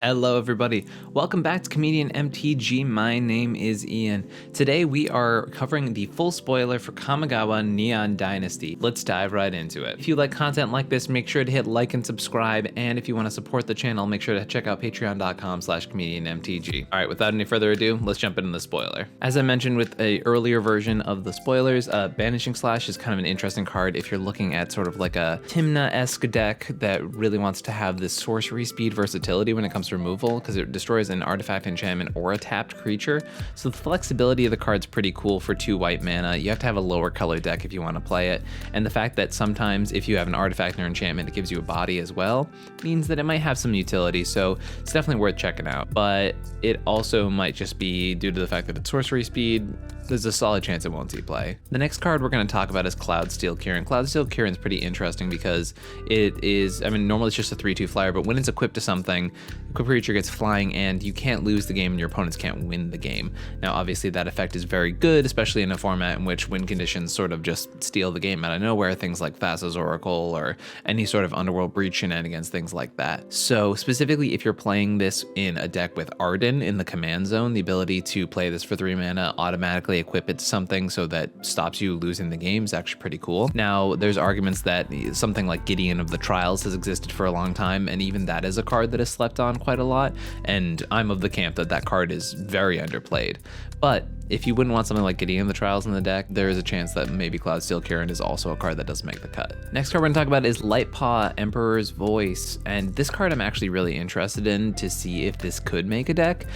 Hello everybody, welcome back to ComedIan MTG. My name is Ian. Today we are covering the full spoiler for Kamigawa Neon Dynasty. Let's dive right into it. If you like content like this, make sure to hit like and subscribe, and if you want to support the channel, make sure to check out patreon.com/ComedIanMTG. Alright, without any further ado, let's jump into the spoiler. As I mentioned with an earlier version of the spoilers, Banishing Slash is kind of an interesting card if you're looking at sort of like a Tymna-esque deck that really wants to have this sorcery speed versatility when it comes to removal, because it destroys an artifact, enchantment, or a tapped creature. So the flexibility of the card's pretty cool for 2 white mana. You have to have a lower color deck if you want to play it, and the fact that sometimes if you have an artifact or enchantment it gives you a body as well means that it might have some utility, so it's definitely worth checking out. But it also might just be due to the fact that it's sorcery speed, there's a solid chance it won't see play. The next card we're going to talk about is Cloudsteel Kirin. Cloudsteel Kirin is pretty interesting because it is, normally it's just a 3/2 flyer, but when it's equipped to something, equipped creature gets flying and you can't lose the game and your opponents can't win the game. Now obviously that effect is very good, especially in a format in which win conditions sort of just steal the game out of nowhere, things like Thassa's Oracle or any sort of Underworld Breach shenanigans, things like that. So specifically if you're playing this in a deck with Arden in the command zone, the ability to play this for 3 mana, automatically equip it to something so that stops you losing the game is actually pretty cool. Now there's arguments that something like Gideon of the Trials has existed for a long time, and even that is a card that is slept on quite a lot, and I'm of the camp that that card is very underplayed. But if you wouldn't want something like Gideon of the Trials in the deck, there is a chance that maybe Cloudsteel Kirin is also a card that doesn't make the cut. Next card we're going to talk about is Lightpaw Emperor's Voice, and this card I'm actually really interested in to see if this could make a deck.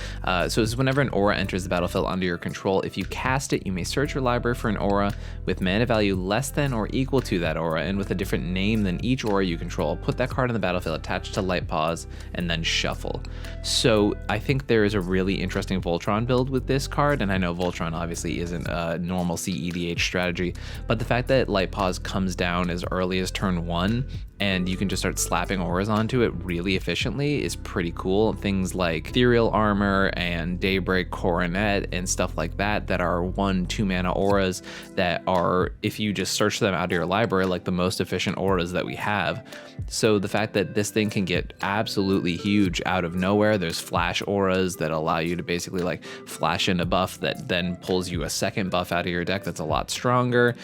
So it's whenever an aura enters the battlefield under your control, if you cast it, you may search your library for an aura with mana value less than or equal to that aura and with a different name than each aura you control. Put that card on the battlefield attached to Lightpaws and then shuffle. So I think there is a really interesting Voltron build with this card, and I know Voltron obviously isn't a normal cEDH strategy, but the fact that Lightpaws comes down as early as turn 1 and you can just start slapping auras onto it really efficiently is pretty cool. Things like Ethereal Armor and Daybreak Coronet and stuff like that that are 1/2 mana auras that are, if you just search them out of your library, like the most efficient auras that we have. So the fact that this thing can get absolutely huge out of nowhere, there's flash auras that allow you to basically like flash in a buff that then pulls you a second buff out of your deck that's a lot stronger.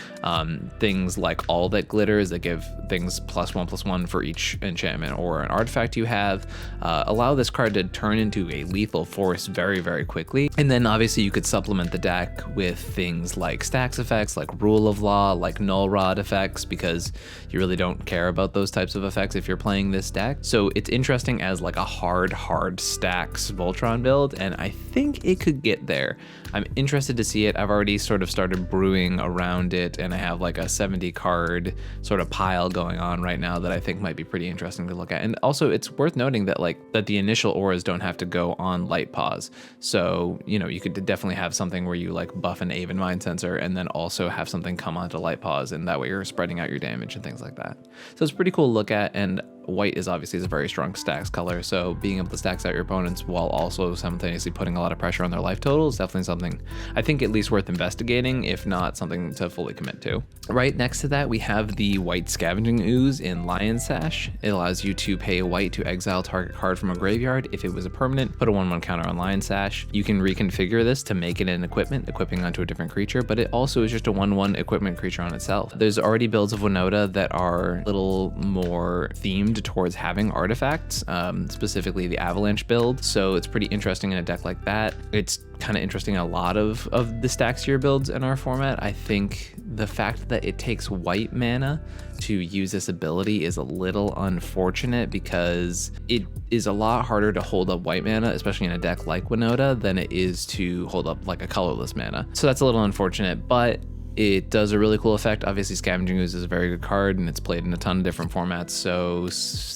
Things like All That Glitters that give things +1/+1 for each enchantment or an artifact you have, allow this card to turn into a lethal force very, very quickly. And then obviously you could supplement the deck with things like stacks effects, like Rule of Law, like Null Rod effects, because you really don't care about those types of effects if you're playing this deck. So it's interesting as like a hard stacks Voltron build, and I think it could get there. I'm interested to see it. I've already sort of started brewing around it, and I have like a 70 card sort of pile going on right now that I think might be pretty interesting to look at. And also it's worth noting that that the initial auras don't have to go on Lightpaws. So, you could definitely have something where you like buff an Aven Mind Sensor and then also have something come onto Lightpaws, and that way you're spreading out your damage and things like that. So it's pretty cool to look at, and white is obviously a very strong stacks color, so being able to stacks out your opponents while also simultaneously putting a lot of pressure on their life total is definitely something I think at least worth investigating, if not something to fully commit to. Right next to that we have the white Scavenging Ooze in Lion Sash. It allows you to pay a white to exile target card from a graveyard. If it was a permanent, put a 1/1 counter on Lion Sash. You can reconfigure this to make it an equipping onto a different creature, but it also is just a 1/1 equipment creature on itself. There's already builds of Winota that are a little more themed towards having artifacts, specifically the Avalanche build, so it's pretty interesting in a deck like that. It's kind of interesting in a lot of the stacks tier builds in our format. I think the fact that it takes white mana to use this ability is a little unfortunate, because it is a lot harder to hold up white mana, especially in a deck like Winota, than it is to hold up like a colorless mana. So that's a little unfortunate, but it does a really cool effect. Obviously Scavenging Ooze is a very good card and it's played in a ton of different formats, so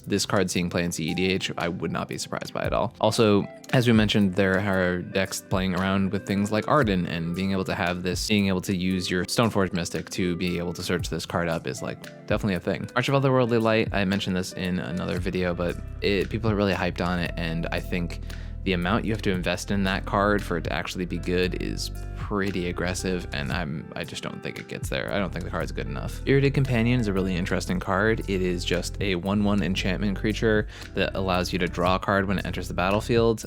this card seeing play in cEDH, I would not be surprised by it at all. Also, as we mentioned, there are decks playing around with things like Arden, and being able to use your Stoneforge Mystic to be able to search this card up is like definitely a thing. March of Otherworldly Light, I mentioned this in another video, but people are really hyped on it, and I think the amount you have to invest in that card for it to actually be good is pretty aggressive, and I just don't think it gets there. I don't think the card's good enough. Irritated Companion is a really interesting card. It is just a 1/1 enchantment creature that allows you to draw a card when it enters the battlefield.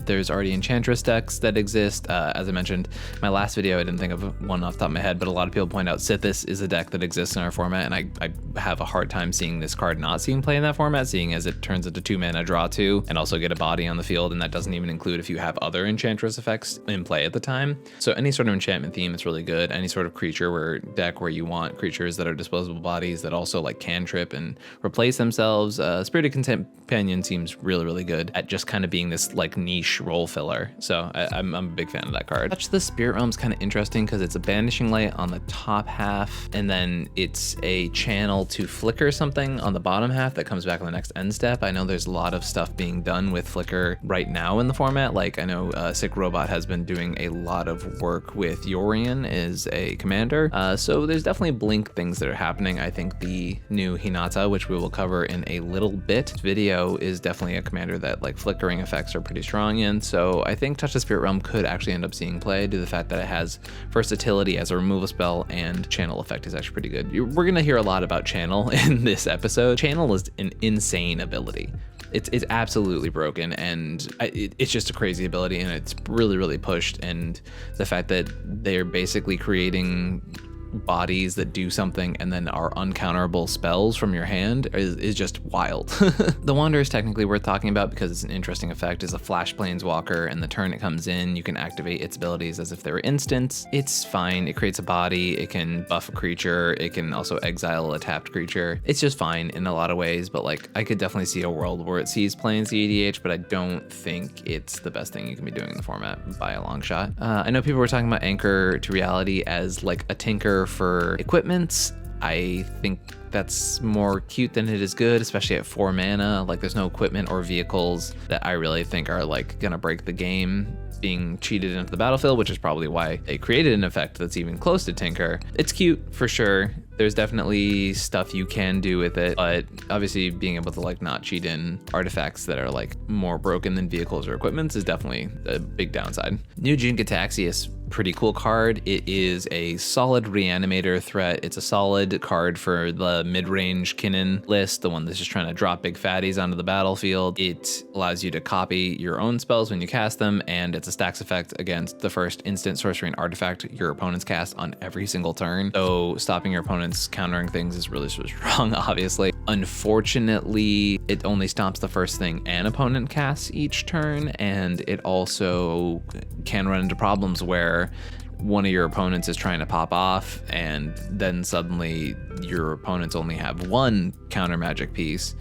There's already Enchantress decks that exist. As I mentioned in my last video, I didn't think of one off the top of my head, but a lot of people point out Sithis is a deck that exists in our format, and I have a hard time seeing this card not seeing play in that format, seeing as it turns into 2 mana, draw 2, and also get a body on the field, and that doesn't even include if you have other Enchantress effects in play at the time. So any sort of enchantment theme, it's really good. Any sort of creature deck where you want creatures that are disposable bodies that also like cantrip and replace themselves, Spirited Companion seems really, really good at just kind of being this like niche role filler. So I'm a big fan of that card. Touch the Spirit Realm's kind of interesting because it's a banishing light on the top half, and then it's a channel to flicker something on the bottom half that comes back on the next end step. I know there's a lot of stuff being done with flicker right now in the format. Like I know Sick Robot has been doing a lot of work with Yorion as a commander. So there's definitely blink things that are happening. I think the new Hinata, which we will cover in a little bit, video is definitely a commander that like flickering effects are pretty strong in. So I think Touch the Spirit Realm could actually end up seeing play due to the fact that it has versatility as a removal spell, and channel effect is actually pretty good. We're gonna hear a lot about channel in this episode. Channel is an insane ability. It's absolutely broken, and it's just a crazy ability, and it's really, really pushed. And the fact that they're basically creating bodies that do something and then are uncounterable spells from your hand is just wild. The Wanderer is technically worth talking about because it's an interesting effect. It's a flash planeswalker, and the turn it comes in, you can activate its abilities as if they were instants. It's fine. It creates a body. It can buff a creature. It can also exile a tapped creature. It's just fine in a lot of ways, but like I could definitely see a world where it sees play in cEDH, but I don't think it's the best thing you can be doing in the format by a long shot. I know people were talking about Anchor to Reality as like a tinker for equipments. I think that's more cute than it is good, especially at 4 mana. Like there's no equipment or vehicles that I really think are like gonna break the game being cheated into the battlefield, which is probably why they created an effect that's even close to Tinker. It's cute for sure. There's definitely stuff you can do with it, but obviously being able to like not cheat in artifacts that are like more broken than vehicles or equipments is definitely a big downside. New Jin-Gitaxias, pretty cool card. It is a solid reanimator threat. It's a solid card for the mid-range Kinnan list, the one that's just trying to drop big fatties onto the battlefield. It allows you to copy your own spells when you cast them, and it's a stacks effect against the first instant sorcery and artifact your opponents cast on every single turn. So stopping your opponents countering things is really strong, obviously. Unfortunately, it only stops the first thing an opponent casts each turn, and it also can run into problems where one of your opponents is trying to pop off, and then suddenly your opponents only have one counter magic piece,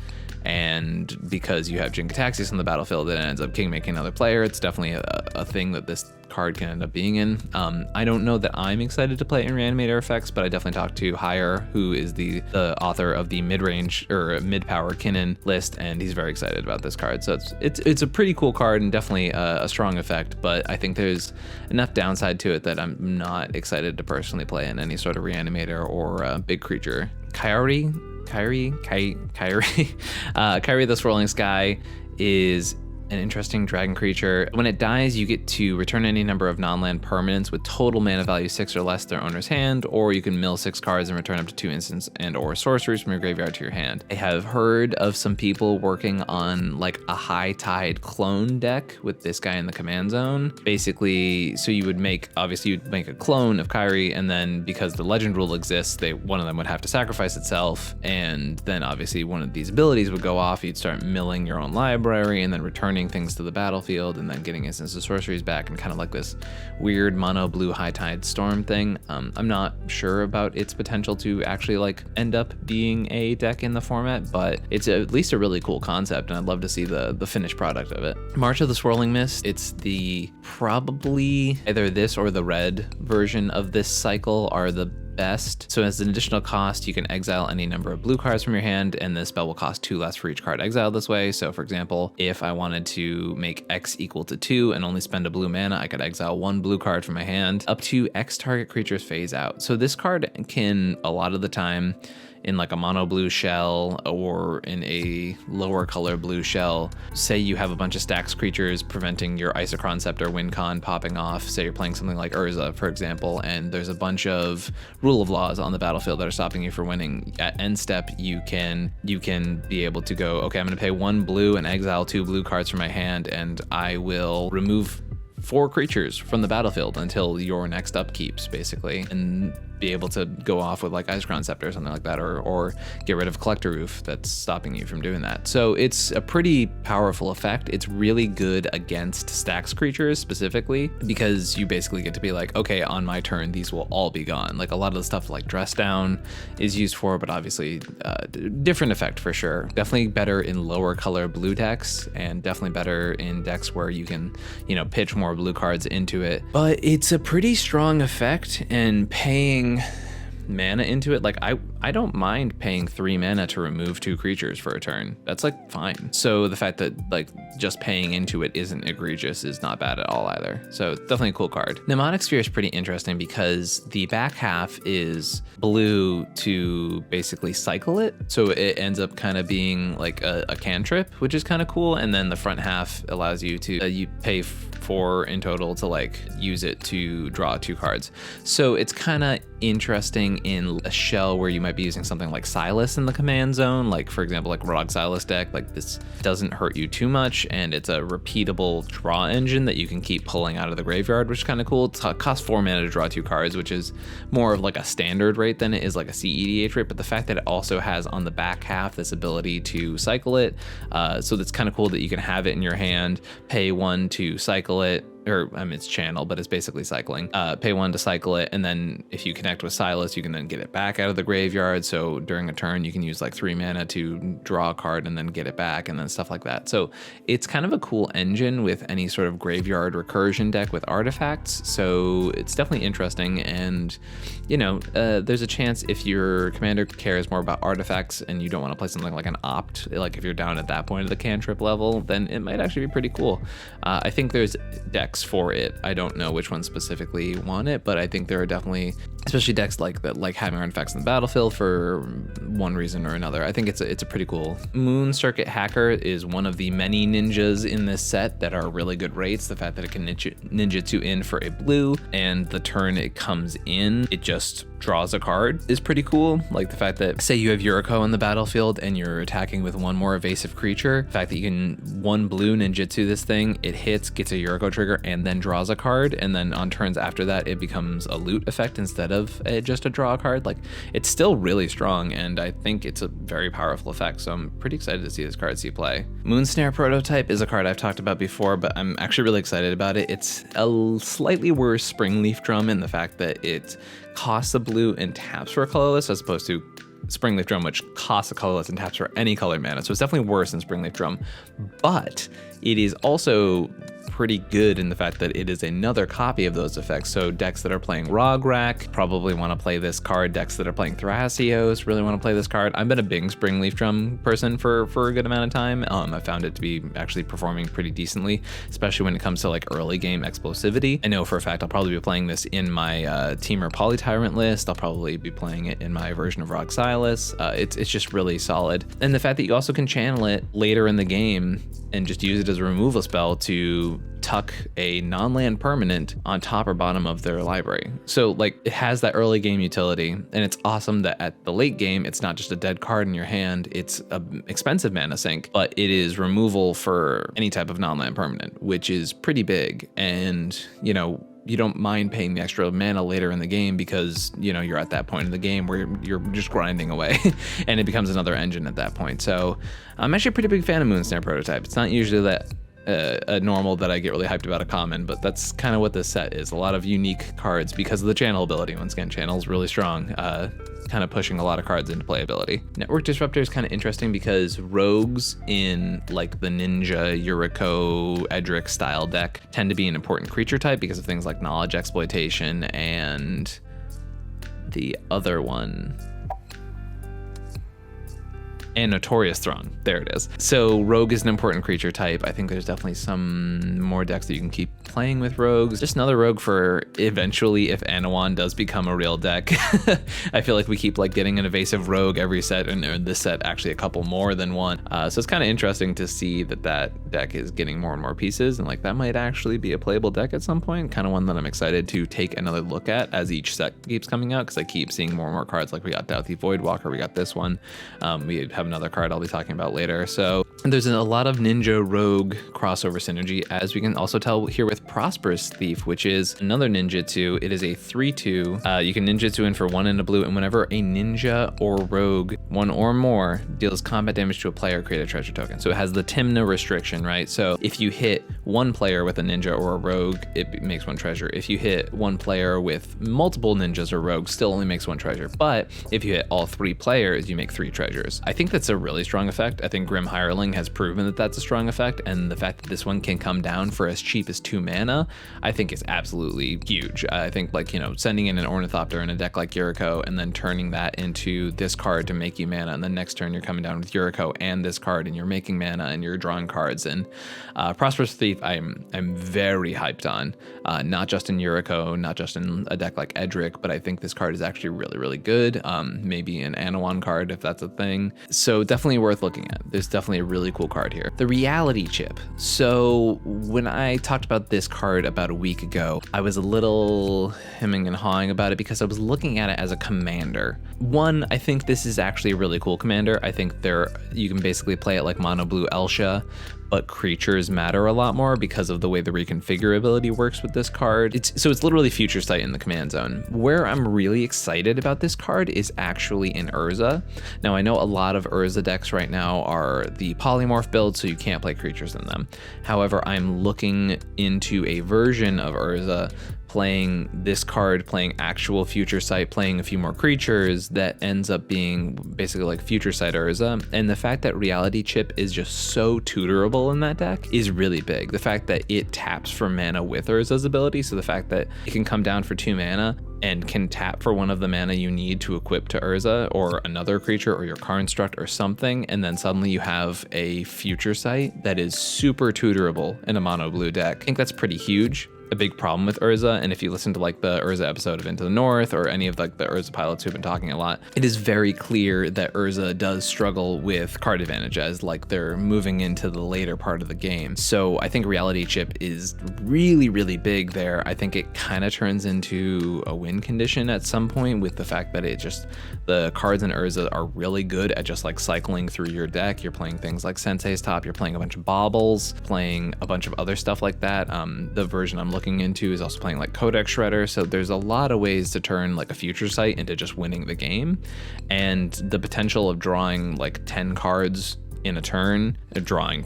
and because you have Jin-Gitaxias on the battlefield, it ends up king-making another player. It's definitely a thing that this card can end up being in. I don't know that I'm excited to play in Reanimator effects, but I definitely talked to Hire, who is the author of the mid-range or mid-power Kinnan list, and he's very excited about this card. So it's a pretty cool card and definitely a strong effect, but I think there's enough downside to it that I'm not excited to personally play in any sort of Reanimator or big creature. Kairi the Swirling Sky is an interesting dragon creature. When it dies, you get to return any number of non-land permanents with total mana value 6 or less to their owner's hand, or you can mill 6 cards and return up to 2 instants and or sorceries from your graveyard to your hand. I have heard of some people working on like a high tide clone deck with this guy in the command zone. Basically, so you would make, obviously you'd make a clone of Kairi, and then because the legend rule exists, one of them would have to sacrifice itself, and then obviously one of these abilities would go off. You'd start milling your own library and then returning things to the battlefield and then getting instants of sorceries back, and kind of like this weird mono blue high tide storm thing. I'm not sure about its potential to actually like end up being a deck in the format, but it's at least a really cool concept, and I'd love to see the finished product of it. March of the Swirling Mist, it's the probably either this or the red version of this cycle are the best. So as an additional cost, you can exile any number of blue cards from your hand, and the spell will cost 2 less for each card exiled this way. So for example, if I wanted to make X equal to 2 and only spend a blue mana, I could exile 1 blue card from my hand up to X target creatures phase out. So this card can, a lot of the time, in like a mono blue shell or in a lower color blue shell. Say you have a bunch of stacks creatures preventing your Isochron Scepter win con popping off. Say you're playing something like Urza, for example, and there's a bunch of rule of laws on the battlefield that are stopping you from winning. At end step, you can be able to go, okay, I'm gonna pay 1 blue and exile 2 blue cards from my hand, and I will remove 4 creatures from the battlefield until your next upkeeps, basically, and be able to go off with like Isochron Scepter or something like that, or get rid of Collector Roof that's stopping you from doing that. So it's a pretty powerful effect. It's really good against stacks creatures specifically, because you basically get to be like, okay, on my turn, these will all be gone. Like a lot of the stuff like Dress Down is used for, but obviously different effect for sure. Definitely better in lower color blue decks, and definitely better in decks where you can, you know, pitch more blue cards into it. But it's a pretty strong effect, and paying mana into it, like I don't mind paying 3 mana to remove 2 creatures for a turn. That's like fine. So the fact that like just paying into it isn't egregious is not bad at all either. So definitely a cool card. Mnemonic Sphere is pretty interesting because the back half is blue to basically cycle it. So it ends up kind of being like a cantrip, which is kind of cool. And then the front half allows you to, you pay 4 in total to like use it to draw 2 cards. So it's kind of interesting in a shell where you might be using something like Silas in the command zone, like for example like Rog Silas deck. Like this doesn't hurt you too much, and it's a repeatable draw engine that you can keep pulling out of the graveyard, which is kind of cool. It costs 4 mana to draw 2 cards, which is more of like a standard rate than it is like a cEDH rate, but the fact that it also has on the back half this ability to cycle it, so that's kind of cool that you can have it in your hand, pay 1 to cycle it, or I mean it's channel, but it's basically cycling. Pay 1 to cycle it, and then if you connect with Silas, you can then get it back out of the graveyard. So during a turn, you can use like 3 mana to draw a card and then get it back, and then stuff like that. So it's kind of a cool engine with any sort of graveyard recursion deck with artifacts. So it's definitely interesting, and you know, there's a chance if your commander cares more about artifacts and you don't want to play something like an opt, like if you're down at that point of the cantrip level, then it might actually be pretty cool. I think there's decks for it. I don't know which ones specifically want it, but I think there are definitely, especially decks like that, like having artifacts in the battlefield for one reason or another. I think it's a pretty cool. Moon Circuit Hacker is one of the many ninjas in this set that are really good rates. The fact that it can ninjutsu in for a blue, and the turn it comes in, it just draws a card is pretty cool. Like the fact that, say you have Yuriko in the battlefield and you're attacking with 1 more evasive creature, the fact that you can 1 blue ninjutsu this thing, it hits, gets a Yuriko trigger, and then draws a card, and then on turns after that it becomes a loot effect instead of just a draw card. Like it's still really strong, and I think it's a very powerful effect, so I'm pretty excited to see this card see play. Moon Snare Prototype is a card I've talked about before, but I'm actually really excited about it. It's a slightly worse Springleaf Drum in the fact that it costs a blue and taps for a colorless, as opposed to Springleaf Drum, which costs a colorless and taps for any color mana. So it's definitely worse than Springleaf Drum, but it is also pretty good in the fact that it is another copy of those effects. So decks that are playing Rograk probably want to play this card. Decks that are playing Thrasios really want to play this card. I've been a big Springleaf Drum person for a good amount of time. I found it to be actually performing pretty decently, especially when it comes to like early game explosivity. I know for a fact I'll probably be playing this in my Teamer Polytyrant list. I'll probably be playing it in my version of Rog Silas. It's just really solid. And the fact that you also can channel it later in the game and just use it as a removal spell to tuck a non-land permanent on top or bottom of their library. So like it has that early game utility, and it's awesome that at the late game it's not just a dead card in your hand, it's an expensive mana sink, but it is removal for any type of non-land permanent, which is pretty big. And you know, you don't mind paying the extra mana later in the game because, you know, you're at that point in the game where you're just grinding away and it becomes another engine at that point. So I'm actually a pretty big fan of Moon Snare Prototype. It's not usually that a normal that I get really hyped about a common, but that's kind of what this set is. A lot of unique cards because of the channel ability. Once again, channel's really strong, kind of pushing a lot of cards into playability. Network Disruptor is kind of interesting because rogues in like the Ninja, Yuriko, Edric style deck tend to be an important creature type because of things like knowledge exploitation and the other one. and Notorious Throng. There it is. So Rogue is an important creature type. I think there's definitely some more decks that you can keep playing with Rogues. Just another Rogue for eventually if Anawan does become a real deck. I feel like we keep like getting an evasive Rogue every set, and this set actually a couple more than one. So it's kind of interesting to see that that deck is getting more and more pieces, and like that might actually be a playable deck at some point. Kind of one that I'm excited to take another look at as each set keeps coming out, because I keep seeing more and more cards. Like we got Doughty Voidwalker, we got this one. We have another card I'll be talking about later. So there's a lot of Ninja Rogue crossover synergy, as we can also tell here with Prosperous Thief, which is another ninjutsu. It is a 3/2. You can ninjutsu in for 1 and a blue, and whenever a ninja or rogue, 1 or more, deals combat damage to a player, create a treasure token. So it has the Timna restriction, right? So if you hit one player with a ninja or a rogue, it makes 1 treasure. If you hit one player with multiple ninjas or rogues, still only makes 1 treasure. But if you hit all 3 players, you make 3 treasures. I think that's a really strong effect. I think Grim Hireling has proven that that's a strong effect, and the fact that this one can come down for as cheap as 2 mana, I think is absolutely huge. I think, like, you know, sending in an Ornithopter in a deck like Yuriko and then turning that into this card to make you mana, and then next turn you're coming down with Yuriko and this card and you're making mana and you're drawing cards. And Prosperous Thief I'm very hyped on, not just in Yuriko, not just in a deck like Edric, but I think this card is actually really good. Maybe an Anawan card if that's a thing. So definitely worth looking at. There's definitely a really cool card here. The Reality Chip. So when I talked about this card about a week ago, I was a little hemming and hawing about it because I was looking at it as a commander. One, I think this is actually a really cool commander. I think you can basically play it like Mono Blue Elsha, but creatures matter a lot more because of the way the reconfigurability works with this card. It's literally Future Sight in the command zone. Where I'm really excited about this card is actually in Urza. Now, I know a lot of Urza decks right now are the polymorph build, so you can't play creatures in them. However, I'm looking into a version of Urza playing this card, playing actual Future Sight, playing a few more creatures that ends up being basically like Future Sight Urza. And the fact that Reality Chip is just so tutorable in that deck is really big. The fact that it taps for mana with Urza's ability, so the fact that it can come down for 2 mana and can tap for 1 of the mana you need to equip to Urza or another creature or your Construct or something, and then suddenly you have a Future Sight that is super tutorable in a mono blue deck. I think that's pretty huge. A big problem with Urza, and if you listen to like the Urza episode of Into the North or any of like the Urza pilots who've been talking a lot, it is very clear that Urza does struggle with card advantage as like they're moving into the later part of the game. So I think Reality Chip is really big there. I think it kind of turns into a win condition at some point with the fact that the cards in Urza are really good at just like cycling through your deck. You're playing things like Sensei's Top, you're playing a bunch of baubles, playing a bunch of other stuff like that. The version I'm looking into is also playing like Codex Shredder, so there's a lot of ways to turn like a Future Sight into just winning the game, and the potential of drawing like 10 cards in a turn, drawing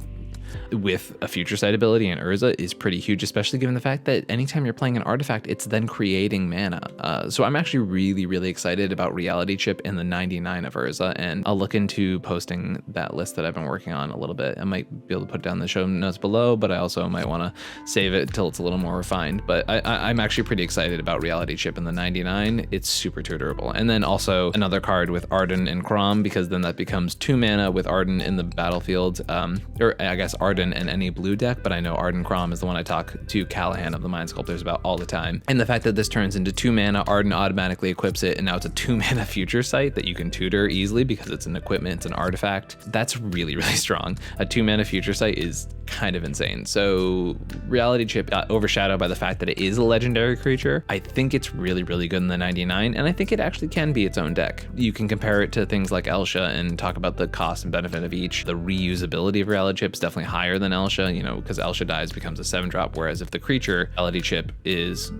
with a Future Sight ability in Urza is pretty huge, especially given the fact that anytime you're playing an artifact, it's then creating mana. So I'm actually really excited about Reality Chip in the 99 of Urza, and I'll look into posting that list that I've been working on a little bit. I might be able to put it down in the show notes below, but I also might want to save it until it's a little more refined. But I'm actually pretty excited about Reality Chip in the 99. It's super tutorable. And then also another card with Arden and Crom, because then that becomes 2 mana with Arden in the battlefield, or I guess Arden and any blue deck, but I know Arden Crom is the one I talk to Callahan of the Mind Sculptors about all the time. And the fact that this turns into 2 mana, Arden automatically equips it, and now it's a 2 mana Future Sight that you can tutor easily because it's an equipment, it's an artifact. That's really strong. A 2 mana Future Sight is kind of insane. So Reality Chip got overshadowed by the fact that it is a legendary creature. I think it's really good in the 99, and I think it actually can be its own deck. You can compare it to things like Elsha and talk about the cost and benefit of each. The reusability of Reality Chip is definitely higher than Elsha, you know, because Elsha dies, becomes a 7-drop, whereas if the creature Reality Chip is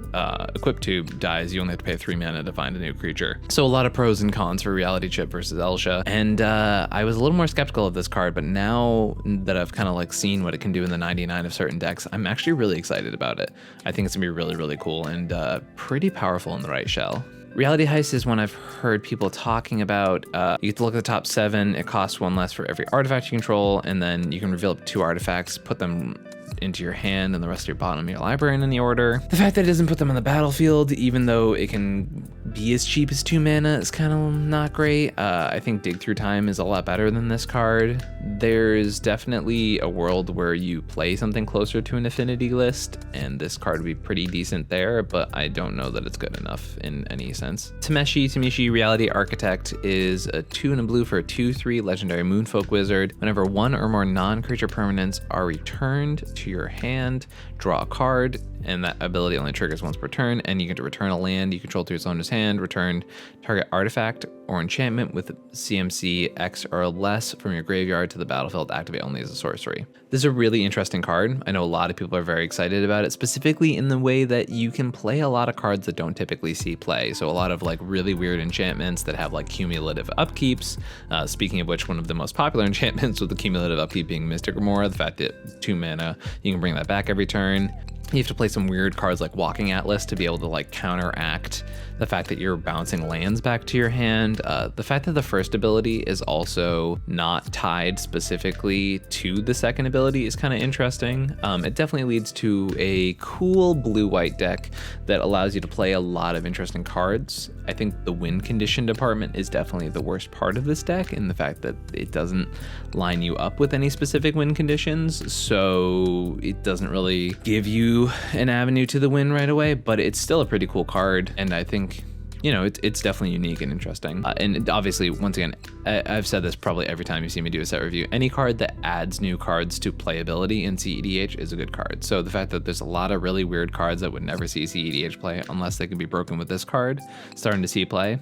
equipped to dies, you only have to pay 3 mana to find a new creature. So a lot of pros and cons for Reality Chip versus Elsha, and I was a little more skeptical of this card, but now that I've kind of like seen what it can do in the 99 of certain decks, I'm actually really excited about it. I think it's gonna be really cool and pretty powerful in the right shell. Reality Heist is one I've heard people talking about. You get to look at the top 7. It costs 1 less for every artifact you control, and then you can reveal up to 2 artifacts, put them into your hand and the rest of your bottom of your library in any order. The fact that it doesn't put them on the battlefield, even though it can be as cheap as 2 mana is kind of not great. I think Dig Through Time is a lot better than this card. There's definitely a world where you play something closer to an affinity list, and this card would be pretty decent there, but I don't know that it's good enough in any sense. Tamishi Reality Architect is a 2 and a blue for a 2/3 legendary Moonfolk Wizard. Whenever one or more non-creature permanents are returned to your hand, draw a card, and that ability only triggers once per turn, and you get to return a land you control to its owner's hand, return target artifact or enchantment with CMC X or less from your graveyard to the battlefield, activate only as a sorcery. This is a really interesting card. I know a lot of people are very excited about it, specifically in the way that you can play a lot of cards that don't typically see play. So a lot of like really weird enchantments that have like cumulative upkeeps. Speaking of which, one of the most popular enchantments with the cumulative upkeep being Mystic Remora, the fact that 2 mana, you can bring that back every turn. You have to play some weird cards like Walking Atlas to be able to like counteract the fact that you're bouncing lands back to your hand. The fact that the first ability is also not tied specifically to the second ability is kind of interesting. It definitely leads to a cool blue-white deck that allows you to play a lot of interesting cards. I think the win condition department is definitely the worst part of this deck in the fact that it doesn't line you up with any specific win conditions, so it doesn't really give you an avenue to the win right away, but it's still a pretty cool card, and I think, you know, it's definitely unique and interesting. And obviously, once again, I've said this probably every time you see me do a set review, any card that adds new cards to playability in cEDH is a good card. So the fact that there's a lot of really weird cards that would never see cEDH play unless they can be broken with this card starting to see play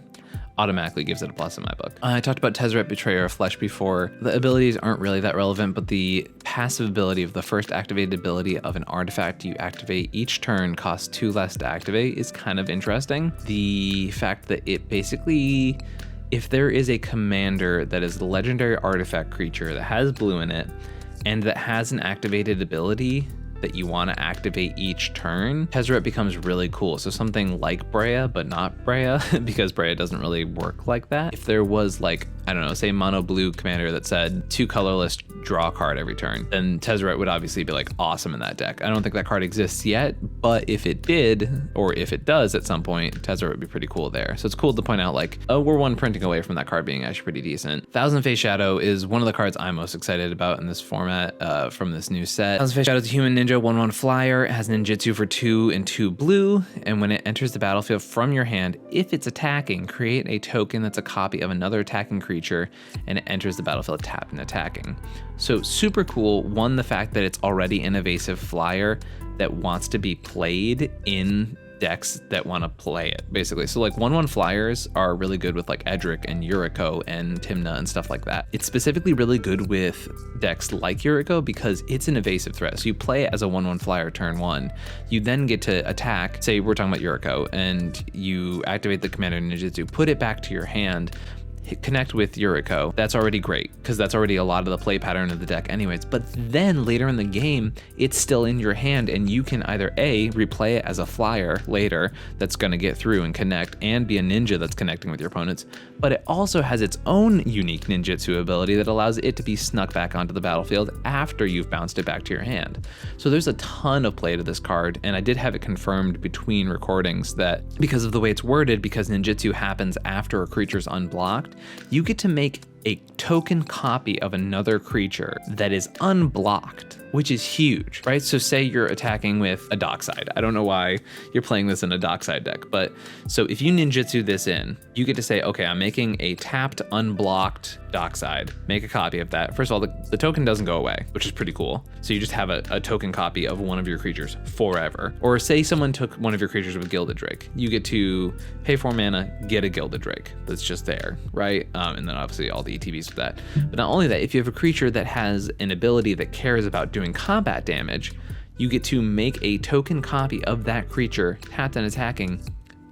automatically gives it a plus in my book. I talked about Tezzeret, Betrayer of Flesh before. The abilities aren't really that relevant, but the passive ability of the first activated ability of an artifact you activate each turn costs 2 less to activate is kind of interesting. The fact that it basically, if there is a commander that is the legendary artifact creature that has blue in it and that has an activated ability that you want to activate each turn, Tezzeret becomes really cool. So something like Brea, but not Brea, because Brea doesn't really work like that. If there was like, I don't know, say mono blue commander that said 2 colorless, draw a card every turn, then Tezzeret would obviously be like awesome in that deck. I don't think that card exists yet, but if it did, or if it does at some point, Tezzeret would be pretty cool there. So it's cool to point out like, oh, we're one printing away from that card being actually pretty decent. Thousand Face Shadow is one of the cards I'm most excited about in this format from this new set. Thousand Face Shadow is a human ninja 1/1 flyer. It has ninjutsu for 2 and 2 blue, and when it enters the battlefield from your hand, if it's attacking, create a token that's a copy of another attacking creature, and it enters the battlefield tapped and attacking. So super cool. One, the fact that it's already an evasive flyer that wants to be played in decks that want to play it, basically. So like 1/1 flyers are really good with like Edric and Yuriko and Tymna and stuff like that. It's specifically really good with decks like Yuriko because it's an evasive threat. So you play it as a 1/1 flyer turn 1. You then get to attack, say we're talking about Yuriko, and you activate the commander ninjutsu, put it back to your hand, connect with Yuriko. That's already great because that's already a lot of the play pattern of the deck anyways. But then later in the game, it's still in your hand and you can either A, replay it as a flyer later that's going to get through and connect and be a ninja that's connecting with your opponents. But it also has its own unique ninjutsu ability that allows it to be snuck back onto the battlefield after you've bounced it back to your hand. So there's a ton of play to this card, and I did have it confirmed between recordings that because of the way it's worded, because ninjutsu happens after a creature's unblocked, you get to make a token copy of another creature that is unblocked, which is huge, right? So say you're attacking with a Dockside. I don't know why you're playing this in a Dockside deck, but so if you ninjutsu this in, you get to say, okay, I'm making a tapped, unblocked Dockside. Make a copy of that. First of all, the token doesn't go away, which is pretty cool. So you just have a token copy of one of your creatures forever. Or say someone took one of your creatures with Gilded Drake. You get to pay 4 mana, get a Gilded Drake that's just there, right? And then obviously all the ETBs with that. But not only that, if you have a creature that has an ability that cares about doing combat damage, you get to make a token copy of that creature tapped and attacking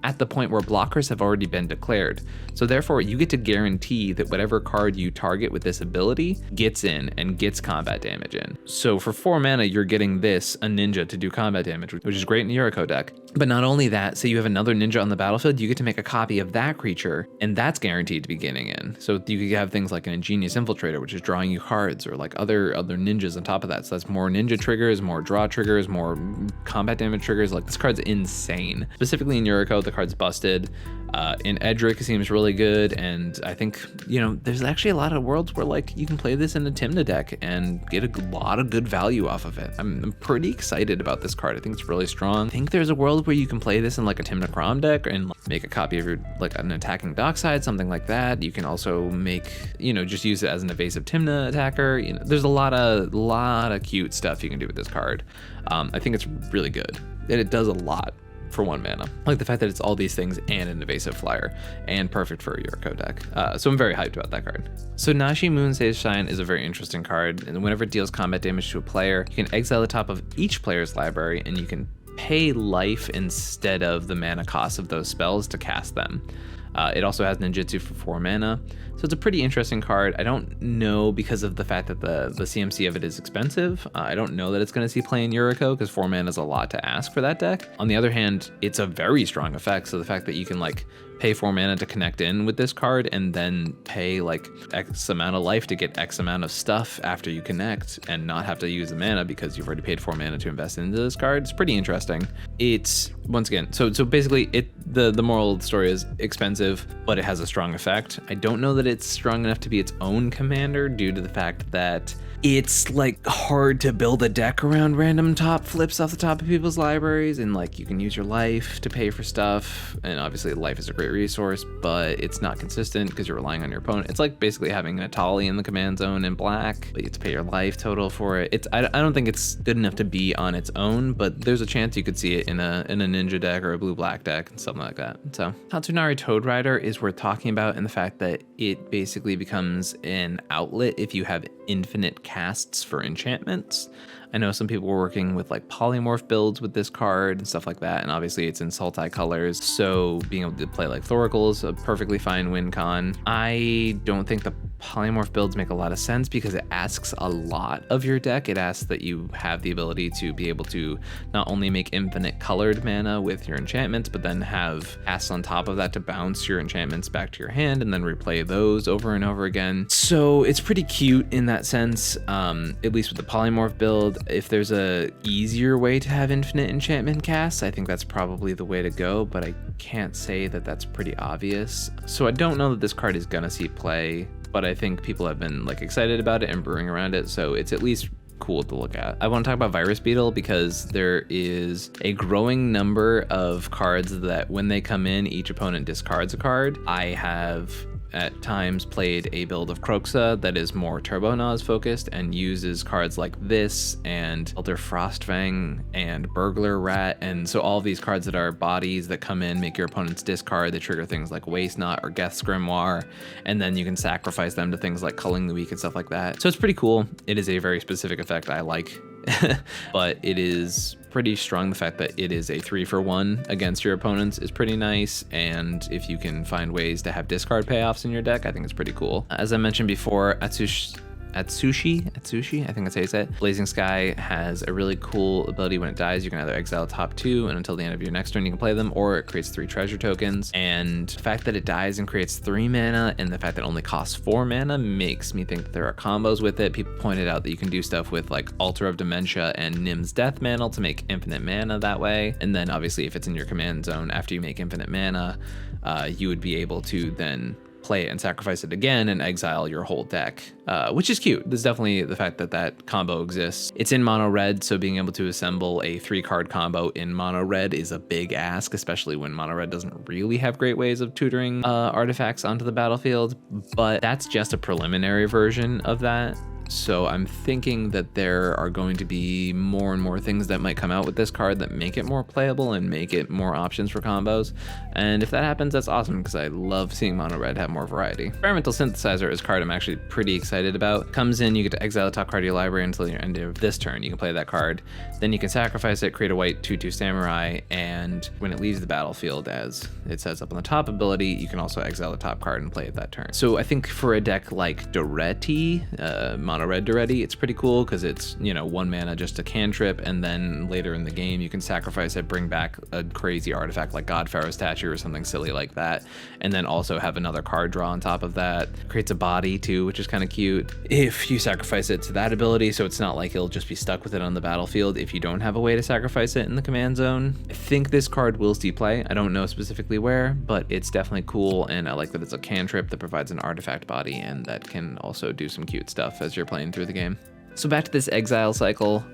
at the point where blockers have already been declared. So therefore, you get to guarantee that whatever card you target with this ability gets in and gets combat damage in. So for 4 mana, you're getting this, a ninja, to do combat damage, which is great in the Yuriko deck. But not only that, say you have another ninja on the battlefield, you get to make a copy of that creature, and that's guaranteed to be getting in. So you could have things like an Ingenious Infiltrator, which is drawing you cards, or like other ninjas on top of that. So that's more ninja triggers, more draw triggers, more combat damage triggers. Like this card's insane. Specifically in Yuriko, the card's busted. In Edric, it seems really good, and I think, you know, there's actually a lot of worlds where like you can play this in a Tymna deck and get a lot of good value off of it. I'm pretty excited about this card. I think it's really strong. I think there's a world where you can play this in like a Tymna Crom deck and like, make a copy of your, like an attacking dockside, something like that. You can also make, you know, just use it as an evasive Tymna attacker. You know, there's a lot of cute stuff you can do with this card. I think it's really good, and it does a lot for 1 mana. I like the fact that it's all these things and an evasive flyer, and perfect for a Yuriko deck. So I'm very hyped about that card. So Nashi Moonsay's Shine is a very interesting card, and whenever it deals combat damage to a player, you can exile the top of each player's library, and you can pay life instead of the mana cost of those spells to cast them. It also has ninjutsu for 4 mana, so it's a pretty interesting card. I don't know, because of the fact that the CMC of it is expensive, I don't know that it's going to see play in Yuriko, because 4 mana is a lot to ask for that deck. On the other hand, it's a very strong effect, so the fact that you can like pay 4 mana to connect in with this card and then pay like X amount of life to get X amount of stuff after you connect and not have to use the mana because you've already paid 4 mana to invest into this card. It's pretty interesting. It's, once again, so basically the moral of the story is expensive, but it has a strong effect. I don't know that it's strong enough to be its own commander due to the fact that it's like hard to build a deck around random top flips off the top of people's libraries, and like you can use your life to pay for stuff, and obviously life is a great resource, but it's not consistent because you're relying on your opponent. It's like basically having an Atali in the command zone in black, but you have to pay your life total for it. I don't think it's good enough to be on its own, but there's a chance you could see it in a ninja deck or a blue-black deck and something like that. So Hatsunari Toad Rider is worth talking about in the fact that it basically becomes an outlet if you have infinite casts for enchantments. I know some people were working with like polymorph builds with this card and stuff like that, and obviously it's in Sultai colors, so being able to play like Thoracle is a perfectly fine win con. I don't think the polymorph builds make a lot of sense because it asks a lot of your deck. It asks that you have the ability to be able to not only make infinite colored mana with your enchantments, but then have casts on top of that to bounce your enchantments back to your hand and then replay those over and over again. So it's pretty cute in that sense, at least with the polymorph build. If there's a easier way to have infinite enchantment casts, I think that's probably the way to go, but I can't say that that's pretty obvious. So I don't know that this card is gonna see play, but I think people have been like excited about it and brewing around it, so it's at least cool to look at. I want to talk about Virus Beetle because there is a growing number of cards that when they come in, each opponent discards a card. I have at times played a build of Kroxa that is more Turbo Naz focused and uses cards like this and Elder Frostfang and Burglar Rat, and so all of these cards that are bodies that come in make your opponents discard. They trigger things like Waste Knot or Geth's Grimoire, and then you can sacrifice them to things like Culling the Weak and stuff like that. So it's pretty cool. It is a very specific effect I like, but it is pretty strong. The fact that it is a 3-for-1 against your opponents is pretty nice, and if you can find ways to have discard payoffs in your deck, I think it's pretty cool. As I mentioned before, Atsushi, I think that's how you say it. Blazing Sky has a really cool ability. When it dies, you can either exile top 2, and until the end of your next turn you can play them, or it creates 3 treasure tokens. And the fact that it dies and creates 3 mana, and the fact that it only costs 4 mana makes me think that there are combos with it. People pointed out that you can do stuff with like Altar of Dementia and Nim's Death Mantle to make infinite mana that way. And then obviously if it's in your command zone after you make infinite mana, you would be able to then play it and sacrifice it again and exile your whole deck, which is cute. There's definitely the fact that that combo exists. It's in mono red, so being able to assemble a 3-card combo in mono red is a big ask, especially when mono red doesn't really have great ways of tutoring artifacts onto the battlefield, but that's just a preliminary version of that. So I'm thinking that there are going to be more and more things that might come out with this card that make it more playable and make it more options for combos. And if that happens, that's awesome because I love seeing mono red have more variety. Experimental Synthesizer is a card I'm actually pretty excited about. Comes in, you get to exile the top card of your library until your end of this turn. You can play that card. Then you can sacrifice it, create a white 2/2 samurai, and when it leaves the battlefield, as it says up on the top ability, you can also exile the top card and play it that turn. So I think for a deck like Doretti, mono mono red already, it's pretty cool because it's, you know, 1 mana just a cantrip, and then later in the game you can sacrifice it, bring back a crazy artifact like God Pharaoh's Statue or something silly like that, and then also have another card draw on top of that. Creates a body too, which is kind of cute if you sacrifice it to that ability, so it's not like it'll just be stuck with it on the battlefield if you don't have a way to sacrifice it in the command zone. I think this card will see play. I don't know specifically where, but it's definitely cool, and I like that it's a cantrip that provides an artifact body and that can also do some cute stuff as you're playing through the game. So back to this exile cycle.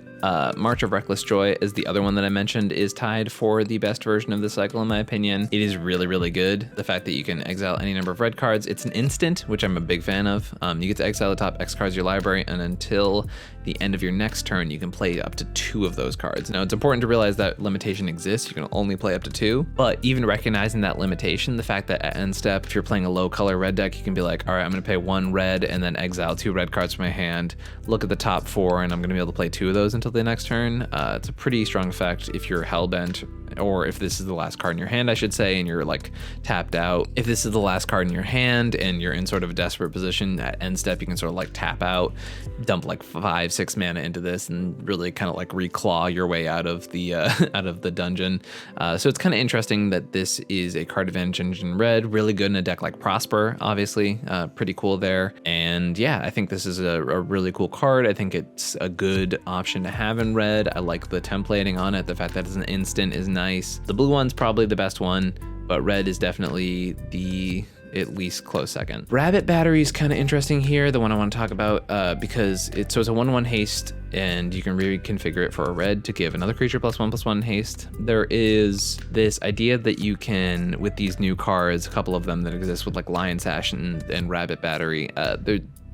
March of Reckless Joy is the other one that I mentioned, is tied for the best version of the cycle in my opinion. It is really, really good. The fact that you can exile any number of red cards, it's an instant, which I'm a big fan of. You get to exile the top X cards of your library, and until the end of your next turn, you can play up to 2 of those cards. Now, it's important to realize that limitation exists. You can only play up to 2, but even recognizing that limitation, the fact that at end step, if you're playing a low color red deck, you can be like, all right, I'm gonna pay 1 red and then exile 2 red cards from my hand, look at the top 4, and I'm gonna be able to play 2 of those until the next turn. It's a pretty strong effect if you're hellbent, or if this is the last card in your hand, I should say, and you're like tapped out. If this is the last card in your hand and you're in sort of a desperate position, at end step, you can sort of like tap out, dump like 5-6 mana into this, and really kind of like reclaw your way out of the out of the dungeon. So it's kind of interesting that this is a card advantage engine red, really good in a deck like Prosper, obviously, pretty cool there. And yeah, I think this is a really cool card. I think it's a good option to have in red. I like the templating on it. The fact that it's an instant is nice. The blue one's probably the best one, but red is definitely the at least close second. Rabbit Battery is kind of interesting here, the one I want to talk about, because it's a 1/1 haste, and you can reconfigure it for a red to give another creature +1/+1 haste. There is this idea that you can, with these new cards, a couple of them that exist with like Lion Sash and Rabbit Battery,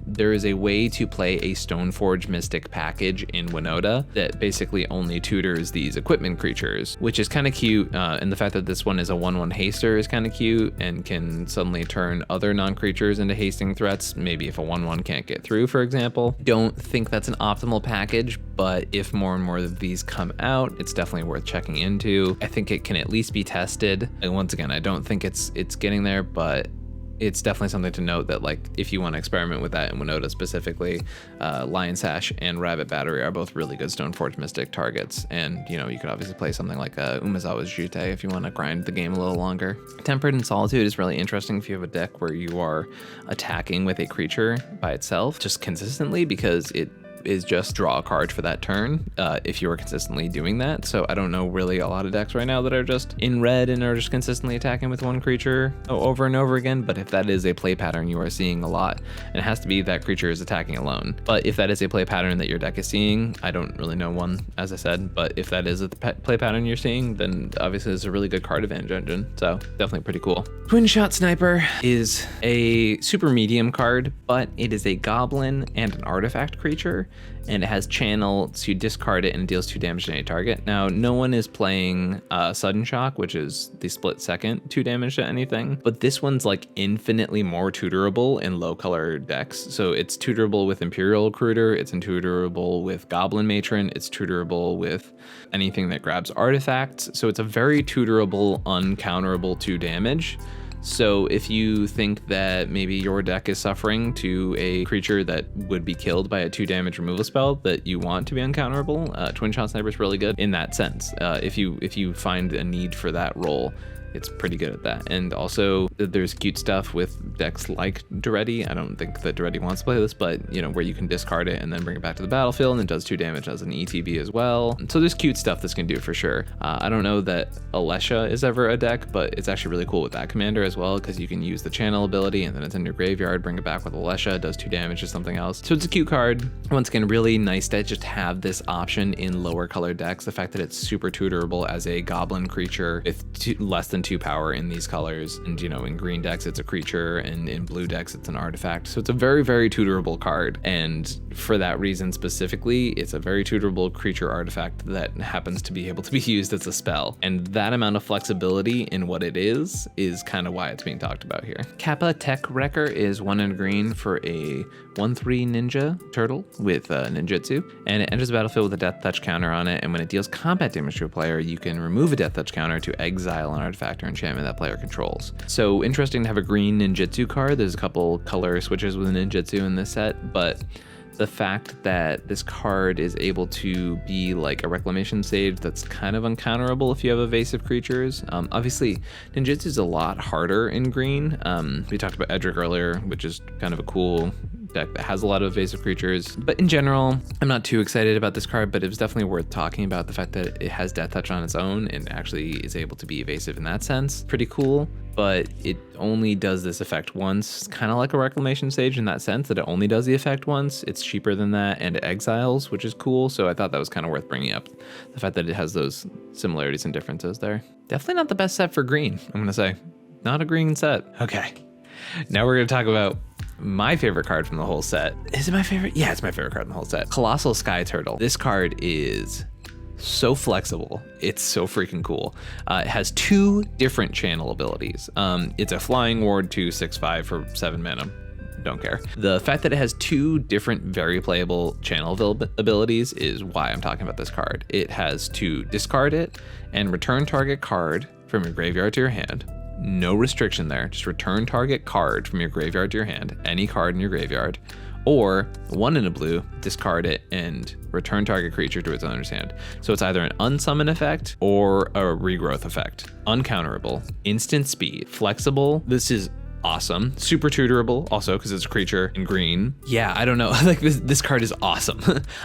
there is a way to play a Stoneforge Mystic package in Winota that basically only tutors these equipment creatures, which is kind of cute. And the fact that this one is a 1/1 haster is kind of cute and can suddenly turn other non-creatures into hasting threats. Maybe if a 1/1 can't get through, for example. Don't think that's an optimal package, but if more and more of these come out, it's definitely worth checking into. I think it can at least be tested. And once again, I don't think it's getting there, but it's definitely something to note that, like, if you want to experiment with that in Winota specifically, Lion Sash and Rabbit Battery are both really good Stoneforge Mystic targets. And, you know, you could obviously play something like Umizawa's Jute if you want to grind the game a little longer. Tempered in Solitude is really interesting if you have a deck where you are attacking with a creature by itself just consistently, because it is just draw a card for that turn if you are consistently doing that. So I don't know really a lot of decks right now that are just in red and are just consistently attacking with one creature over and over again, but if that is a play pattern you are seeing a lot, and it has to be that creature is attacking alone. But if that is a play pattern that your deck is seeing, I don't really know one, as I said, but if that is a play pattern you're seeing, then obviously it's a really good card advantage engine, so definitely pretty cool. Twintron Sniper is a super medium card, but it is a goblin and an artifact creature, and it has channel, so you discard it and it deals 2 damage to any target. Now, no one is playing Sudden Shock, which is the split second 2 damage to anything, but this one's like infinitely more tutorable in low color decks. So it's tutorable with Imperial Recruiter, it's tutorable with Goblin Matron, it's tutorable with anything that grabs artifacts. So it's a very tutorable, uncounterable 2 damage. So if you think that maybe your deck is suffering to a creature that would be killed by a 2 damage removal spell that you want to be uncounterable, Twintron Sniper is really good in that sense. If you find a need for that role, it's pretty good at that. And also there's cute stuff with decks like Duretti. I don't think that Duretti wants to play this, but you know, where you can discard it and then bring it back to the battlefield, and it does 2 damage as an ETB as well. So there's cute stuff this can do for sure. I don't know that Alesha is ever a deck, but it's actually really cool with that commander as well, because you can use the channel ability and then it's in your graveyard, bring it back with Alesha, it does 2 damage to something else. So it's a cute card. Once again, really nice to just have this option in lower colored decks. The fact that it's super tutorable as a goblin creature with less than 2 power in these colors, and you know, in green decks it's a creature, and in blue decks it's an artifact. So it's a very, very tutorable card, and for that reason specifically, it's a very tutorable creature artifact that happens to be able to be used as a spell, and that amount of flexibility in what it is kind of why it's being talked about here. Kappa Tech Wrecker is 1 and green for a 1/3 ninja turtle with ninjutsu, and it enters the battlefield with a death touch counter on it, and when it deals combat damage to a player, you can remove a death touch counter to exile an artifact or enchantment that player controls. So interesting to have a green ninjutsu card. There's a couple color switches with ninjutsu in this set, but The fact that this card is able to be like a reclamation sage that's kind of uncounterable if you have evasive creatures. Obviously, ninjutsu is a lot harder in green. We talked about Edric earlier, which is kind of a cool deck that has a lot of evasive creatures. But in general, I'm not too excited about this card, but it was definitely worth talking about the fact that it has Death Touch on its own and actually is able to be evasive in that sense. Pretty cool. But it only does this effect once, kind of like a Reclamation Sage in that sense that it only does the effect once. It's cheaper than that, and it exiles, which is cool. So I thought that was kind of worth bringing up, the fact that it has those similarities and differences there. Definitely not the best set for green, I'm gonna say. Not a green set. Okay, now we're gonna talk about my favorite card from the whole set. Is it my favorite? Yeah, it's my favorite card in the whole set. Colossal Sky Turtle. This card is so flexible. It's so freaking cool. It has 2 different channel abilities. It's a flying ward 2/6/5 for 7 mana. Don't care. The fact that it has 2 different very playable channel abilities is why I'm talking about this card. It has to discard it and return target card from your graveyard to your hand. No restriction there, just return target card from your graveyard to your hand, any card in your graveyard, or 1 in a blue, discard it and return target creature to its owner's hand. So it's either an unsummon effect or a regrowth effect. Uncounterable, instant speed, flexible. This is awesome. Super tutorable also because it's a creature in green. Yeah, I don't know. Like this card is awesome.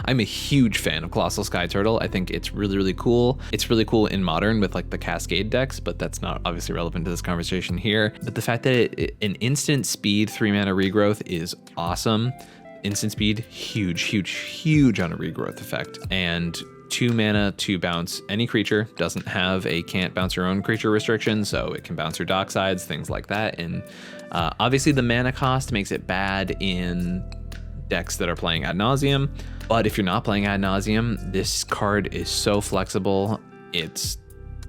I'm a huge fan of Colossal Sky Turtle. I think it's really, really cool. It's really cool in modern with like the Cascade decks, but that's not obviously relevant to this conversation here. But the fact that an instant speed 3 mana regrowth is awesome. Instant speed, huge, huge, huge on a regrowth effect. And 2 mana to bounce any creature, doesn't have a can't bounce your own creature restriction, so it can bounce your docksides, things like that. And obviously the mana cost makes it bad in decks that are playing ad nauseum, but if you're not playing ad nauseum, this card is so flexible. It's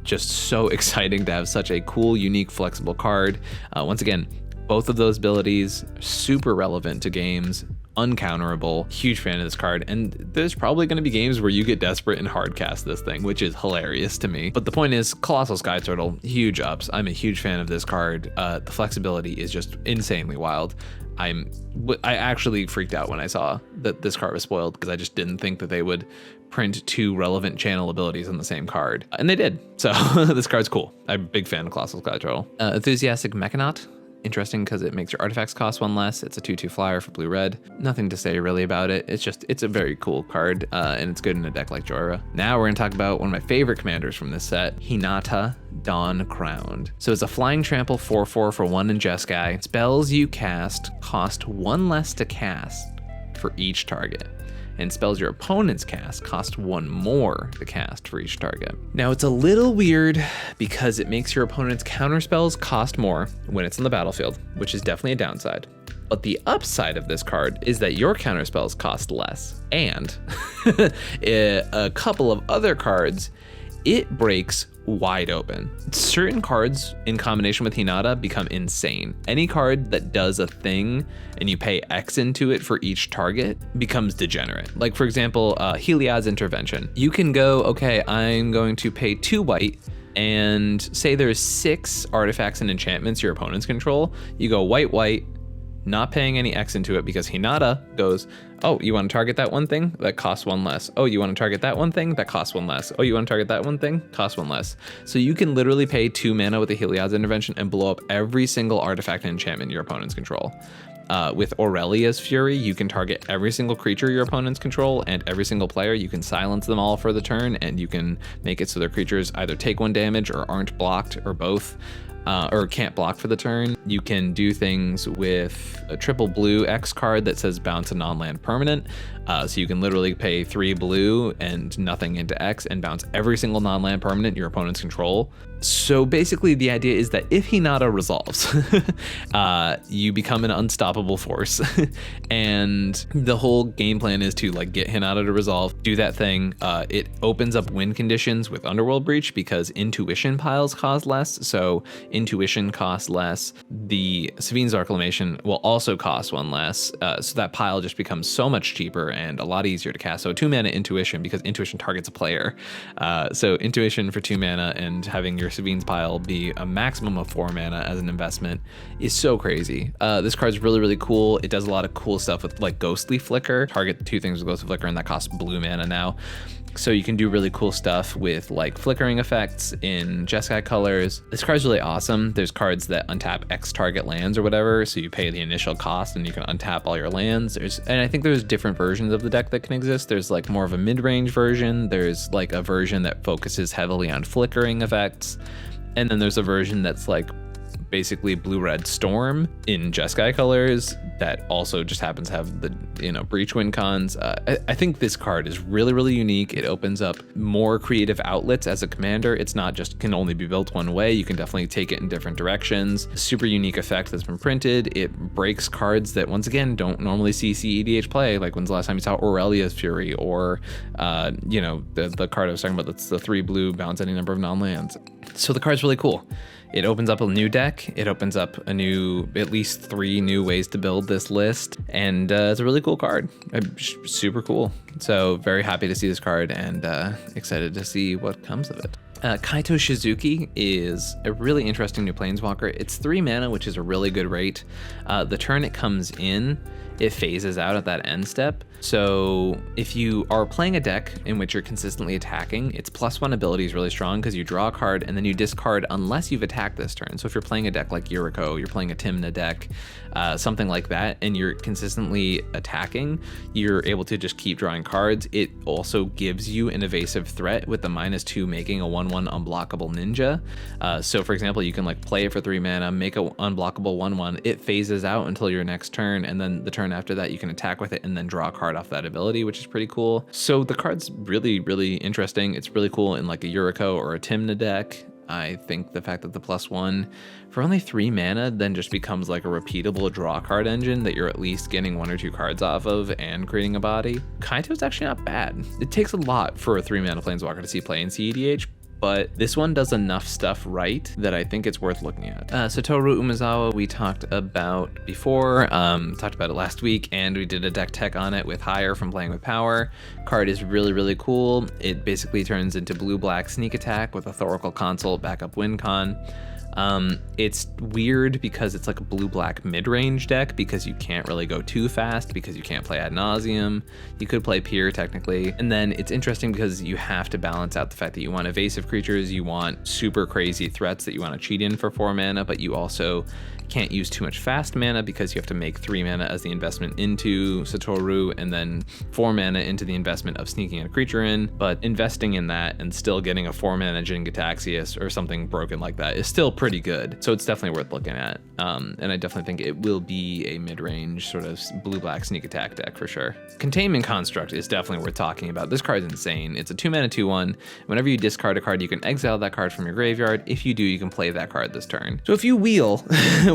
just so exciting to have such a cool, unique, flexible card. Once again, both of those abilities super relevant to games, uncounterable. Huge fan of this card, and there's probably going to be games where you get desperate and hard cast this thing, which is hilarious to me. But the point is, Colossal Sky Turtle, huge ups. I'm a huge fan of this card. The flexibility is just insanely wild. I actually freaked out when I saw that this card was spoiled because I just didn't think that they would print 2 relevant channel abilities on the same card, and they did. So this card's cool. I'm a big fan of Colossal Sky Turtle. Enthusiastic Mechanot. Interesting because it makes your artifacts cost 1 less. It's a 2/2 flyer for blue-red. Nothing to say really about it. It's a very cool card, and it's good in a deck like Jorah. Now we're gonna talk about one of my favorite commanders from this set, Hinata Dawn Crowned. So it's a flying trample 4/4 for 1 in Jeskai. Spells you cast cost 1 less to cast for each target, and spells your opponents cast cost 1 more to cast for each target. Now it's a little weird because it makes your opponent's counter spells cost more when it's on the battlefield, which is definitely a downside. But the upside of this card is that your counter spells cost less, and a couple of other cards, it breaks wide open. Certain cards in combination with Hinata become insane. Any card that does a thing and you pay X into it for each target becomes degenerate. Like for example, Heliod's Intervention. You can go, okay, I'm going to pay 2 white, and say there's 6 artifacts and enchantments your opponents control. You go white, white, not paying any X into it because Hinata goes, oh, you want to target that one thing? That costs 1 less. Oh, you want to target that one thing? That costs 1 less. Oh, you want to target that one thing? Costs 1 less. So you can literally pay 2 mana with the Heliod's Intervention and blow up every single artifact and enchantment your opponents control. With Aurelia's Fury, you can target every single creature your opponents control and every single player. You can silence them all for the turn, and you can make it so their creatures either take 1 damage or aren't blocked or both. Or can't block for the turn. You can do things with a triple blue X card that says bounce a non-land permanent. So you can literally pay 3 blue and nothing into X and bounce every single non-land permanent your opponents control. So basically the idea is that if Hinata resolves, you become an unstoppable force. And the whole game plan is to like get Hinata to resolve, do that thing. It opens up win conditions with Underworld Breach because intuition piles cost less. So Intuition costs less. The Savine's Reclamation will also cost one less, so that pile just becomes so much cheaper and a lot easier to cast. So 2 mana Intuition, because Intuition targets a player. So Intuition for 2 mana and having your Savine's pile be a maximum of 4 mana as an investment is so crazy. This card's really, really cool. It does a lot of cool stuff with like Ghostly Flicker. Target 2 things with Ghostly Flicker, and that costs blue mana now. So you can do really cool stuff with like flickering effects in Jeskai colors. This card's really awesome. There's cards that untap X target lands or whatever, so you pay the initial cost and you can untap all your lands. And I think there's different versions of the deck that can exist. There's like more of a mid-range version. There's like a version that focuses heavily on flickering effects. And then there's a version that's like basically blue-red storm in Jeskai colors that also just happens to have the, you know, breach win cons. I think this card is really, really unique. It opens up more creative outlets as a commander. It's not just can only be built one way. You can definitely take it in different directions. Super unique effect that's been printed. It breaks cards that, once again, don't normally see cEDH play. Like, when's the last time you saw Aurelia's Fury, or you know, the card I was talking about that's the 3 blue, bounce any number of non-lands. So the card's really cool. It opens up a new deck. It opens up a new, at least 3 new ways to build this list. And it's a really cool card. Super cool. So very happy to see this card and excited to see what comes of it. Kaito Shizuki is a really interesting new planeswalker. It's 3 mana, which is a really good rate. The turn it comes in, it phases out at that end step. So if you are playing a deck in which you're consistently attacking, its +1 ability is really strong because you draw a card and then you discard unless you've attacked this turn. So if you're playing a deck like Yuriko, you're playing a Tymna deck, something like that, and you're consistently attacking, you're able to just keep drawing cards. It also gives you an evasive threat with the -2 making a 1/1 unblockable ninja. So for example, you can like play it for 3 mana, make a unblockable 1/1, it phases out until your next turn, and then the turn after that you can attack with it and then draw a card off that ability, which is pretty cool. So the card's really, really interesting. It's really cool in like a Yuriko or a Tymna deck. I think the fact that the +1 for only 3 mana then just becomes like a repeatable draw card engine that you're at least getting 1 or 2 cards off of and creating a body. Kaito's actually not bad. It takes a lot for a 3 mana planeswalker to see play in cEDH, but this one does enough stuff right that I think it's worth looking at. Satoru Umizawa we talked about before, talked about it last week, and we did a deck tech on it with Higher from Playing with Power. Card is really, really cool. It basically turns into blue-black sneak attack with Authorical Consult, backup win con. It's weird because it's like a blue-black mid-range deck because you can't really go too fast because you can't play ad nauseum. You could play Pier technically. And then it's interesting because you have to balance out the fact that you want evasive creatures, you want super crazy threats that you want to cheat in for 4 mana, but you also can't use too much fast mana because you have to make 3 mana as the investment into Satoru and then 4 mana into the investment of sneaking a creature in. But investing in that and still getting a 4 mana Jin Gitaxias or something broken like that is still pretty good. So it's definitely worth looking at. And I definitely think it will be a mid-range sort of blue-black sneak attack deck for sure. Containment Construct is definitely worth talking about. This card's insane. It's a 2 mana 2/1. Whenever you discard a card, you can exile that card from your graveyard. If you do, you can play that card this turn. So if you wheel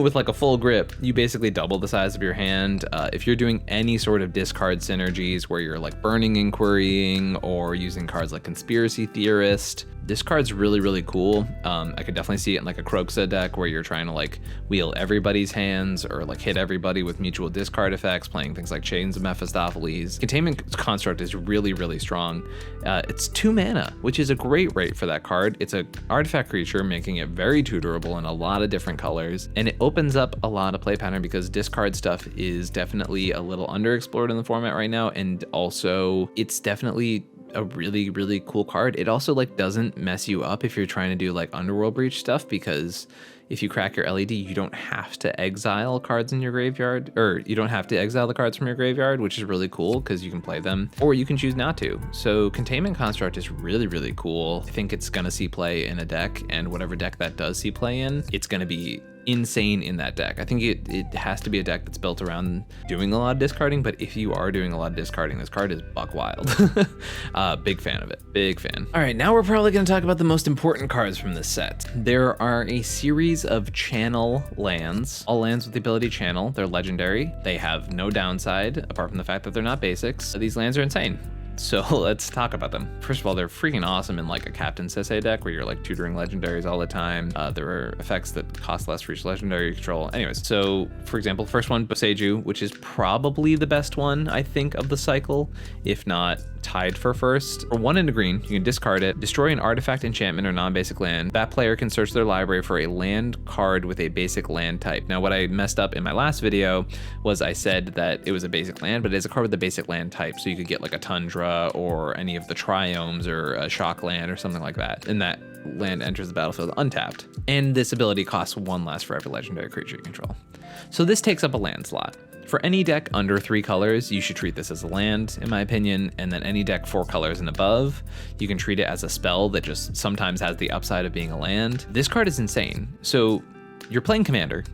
with like a full grip, you basically double the size of your hand. If you're doing any sort of discard synergies where you're like burning and querying or using cards like Conspiracy Theorist, this card's really, really cool. I could definitely see it in like a Kroxa deck where you're trying to like wheel everybody's hands or like hit everybody with mutual discard effects, playing things like Chains of Mephistopheles. Containment Construct is really, really strong. It's 2 mana, which is a great rate for that card. It's an artifact creature, making it very tutorable in a lot of different colors, and it opens up a lot of play pattern because discard stuff is definitely a little underexplored in the format right now, and also it's definitely a really, really cool card. It also like doesn't mess you up if you're trying to do like Underworld Breach stuff, because if you crack your LED, you don't have to exile cards in your graveyard, or you don't have to exile the cards from your graveyard, which is really cool because you can play them, or you can choose not to. So Containment Construct is really, really cool. I think it's gonna see play in a deck, and whatever deck that does see play in, it's gonna be insane in that deck. I think it has to be a deck that's built around doing a lot of discarding, but if you are doing a lot of discarding, this card is buck wild. Big fan of it, big fan. All right, now we're probably gonna talk about the most important cards from this set. There are a series of channel lands, all lands with the ability channel. They're legendary. They have no downside apart from the fact that they're not basics. These lands are insane. So let's talk about them. First of all, they're freaking awesome in like a Captain Sensei deck where you're like tutoring legendaries all the time. There are effects that cost less for each legendary control. Anyways, so for example, first one, Boseiju, which is probably the best one, I think, of the cycle, if not tied for first. For 1 and a green, you can discard it, destroy an artifact, enchantment, or non-basic land. That player can search their library for a land card with a basic land type. Now, what I messed up in my last video was I said that it was a basic land, but it is a card with a basic land type. So you could get like a Tundra or any of the Triomes or a Shock land or something like that. And that land enters the battlefield untapped. And this ability costs 1 less for every legendary creature you control. So this takes up a land slot. For any deck under 3 colors, you should treat this as a land, in my opinion, and then any deck 4 colors and above, you can treat it as a spell that just sometimes has the upside of being a land. This card is insane. So you're playing Commander.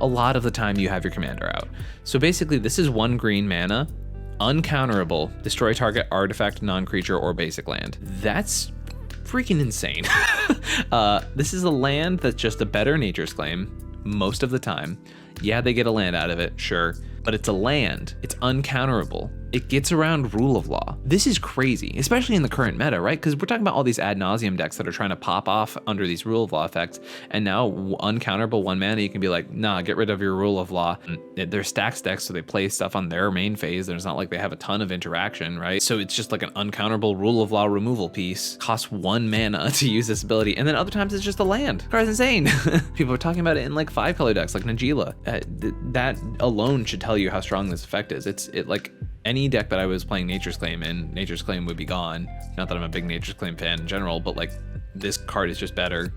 A lot of the time you have your Commander out. So basically this is 1 green mana, uncounterable, destroy target artifact, non-creature, or basic land. That's freaking insane. This is a land that's just a better Nature's Claim most of the time. Yeah, they get a land out of it, sure, but it's a land. It's uncounterable. It gets around rule of law. This is crazy, especially in the current meta, right? Because we're talking about all these ad nauseum decks that are trying to pop off under these rule of law effects, and now uncounterable 1 mana, you can be like, nah, get rid of your rule of law. And they're stacks decks, so they play stuff on their main phase. It's not like they have a ton of interaction, right? So it's just like an uncounterable rule of law removal piece. Costs 1 mana to use this ability, and then other times it's just a land. The card's insane. People are talking about it in like 5-color decks, like Najila. That alone should tell you how strong this effect is. It like any deck that I was playing Nature's Claim in, Nature's Claim would be gone. Not that I'm a big Nature's Claim fan in general, but like this card is just better